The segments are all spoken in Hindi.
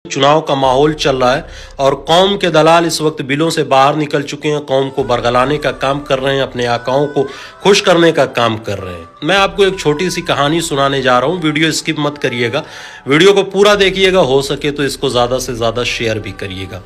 चुनाव का माहौल चल रहा है और कौम के दलाल इस वक्त बिलों से बाहर निकल चुके हैं। कौम को बरगलाने का काम कर रहे हैं, अपने आकाओं को खुश करने का काम कर रहे हैं। मैं आपको एक छोटी सी कहानी सुनाने जा रहा हूं। वीडियो स्किप मत करिएगा, वीडियो को पूरा देखिएगा, हो सके तो इसको ज़्यादा से ज़्यादा शेयर भी करिएगा।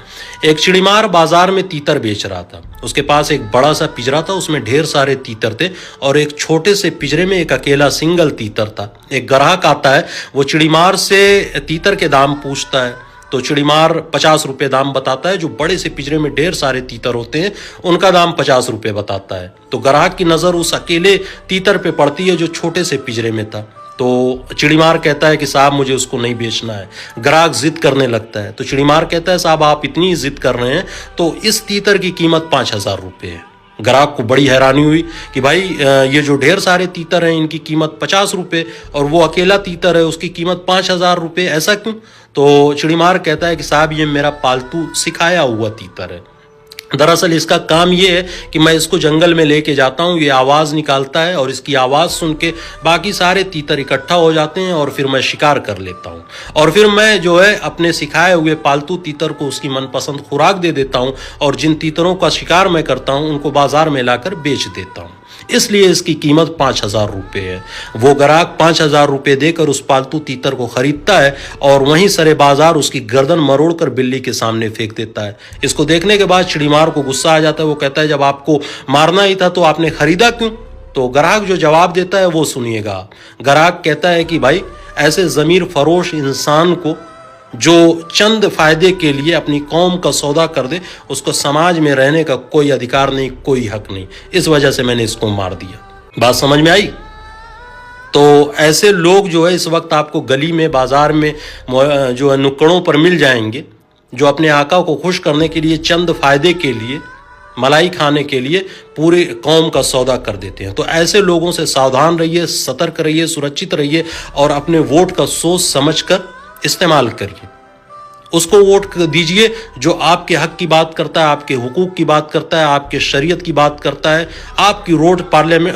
एक चिड़ीमार बाजार में तीतर बेच रहा था। उसके पास एक बड़ा सा पिंजरा था, उसमें ढेर सारे तीतर थे और एक छोटे से पिंजरे में एक अकेला सिंगल तीतर था। एक ग्राहक आता है, वो चिड़ीमार से तीतर के दाम पूछता है तो चिड़ीमार 50 रुपये दाम बताता है। जो बड़े से पिंजरे में ढेर सारे तीतर होते हैं उनका दाम 50 रुपये बताता है। तो ग्राहक की नज़र उस अकेले तीतर पे पड़ती है जो छोटे से पिंजरे में था। तो चिड़ीमार कहता है कि साहब मुझे उसको नहीं बेचना है। ग्राहक जिद करने लगता है तो चिड़ीमार कहता है साहब आप इतनी जिद कर रहे हैं तो इस तीतर की कीमत 5000 रुपये है। ग्राहक को बड़ी हैरानी हुई कि भाई ये जो ढेर सारे तीतर हैं इनकी कीमत 50 रुपये और वो अकेला तीतर है उसकी कीमत 5000 रुपये, ऐसा क्यों? तो चिड़ीमार कहता है कि साहब ये मेरा पालतू सिखाया हुआ तीतर है। दरअसल इसका काम ये है कि मैं इसको जंगल में लेके जाता हूँ, ये आवाज़ निकालता है और इसकी आवाज़ सुन के बाकी सारे तीतर इकट्ठा हो जाते हैं और फिर मैं शिकार कर लेता हूँ और फिर मैं जो है अपने सिखाए हुए पालतू तीतर को उसकी मनपसंद खुराक दे देता हूँ और जिन तीतरों का शिकार मैं करता हूँ उनको बाजार में लाकर बेच देता हूँ। इसलिए इसकी कीमत 5000 रुपये है। वो ग्राहक 5000 रुपये देकर उस पालतू तीतर को खरीदता है और वहीं सरे बाजार उसकी गर्दन मरोड़कर बिल्ली के सामने फेंक देता है। इसको देखने के बाद चिड़ीमार को गुस्सा आ जाता है। वो कहता है जब आपको मारना ही था तो आपने खरीदा क्यों? तो ग्राहक जो जवाब देता है वो सुनिएगा। ग्राहक कहता है कि भाई ऐसे ज़मीर फरोश इंसान को जो चंद फायदे के लिए अपनी कौम का सौदा कर दे उसको समाज में रहने का कोई अधिकार नहीं, कोई हक नहीं। इस वजह से मैंने इसको मार दिया। बात समझ में आई? तो ऐसे लोग जो है इस वक्त आपको गली में बाजार में जो है नुक्कड़ों पर मिल जाएंगे, जो अपने आका को खुश करने के लिए चंद फायदे के लिए, मलाई खाने के लिए पूरे कौम का सौदा कर देते हैं। तो ऐसे लोगों से सावधान रहिए, सतर्क रहिए, सुरक्षित रहिए और अपने वोट का सोच समझ कर इस्तेमाल करिए। उसको वोट दीजिए जो आपके हक की बात करता है, आपके हुकूक की बात करता है, आपके शरीयत की बात करता है, आपकी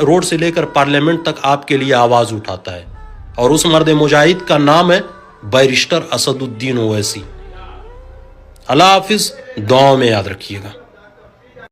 रोड से लेकर पार्लियामेंट तक आपके लिए आवाज़ उठाता है। और उस मर्द मुजाहिद का नाम है बैरिस्टर असदुद्दीन ओवैसी। अल्लाह हाफिज़, दुआओं में याद रखिएगा।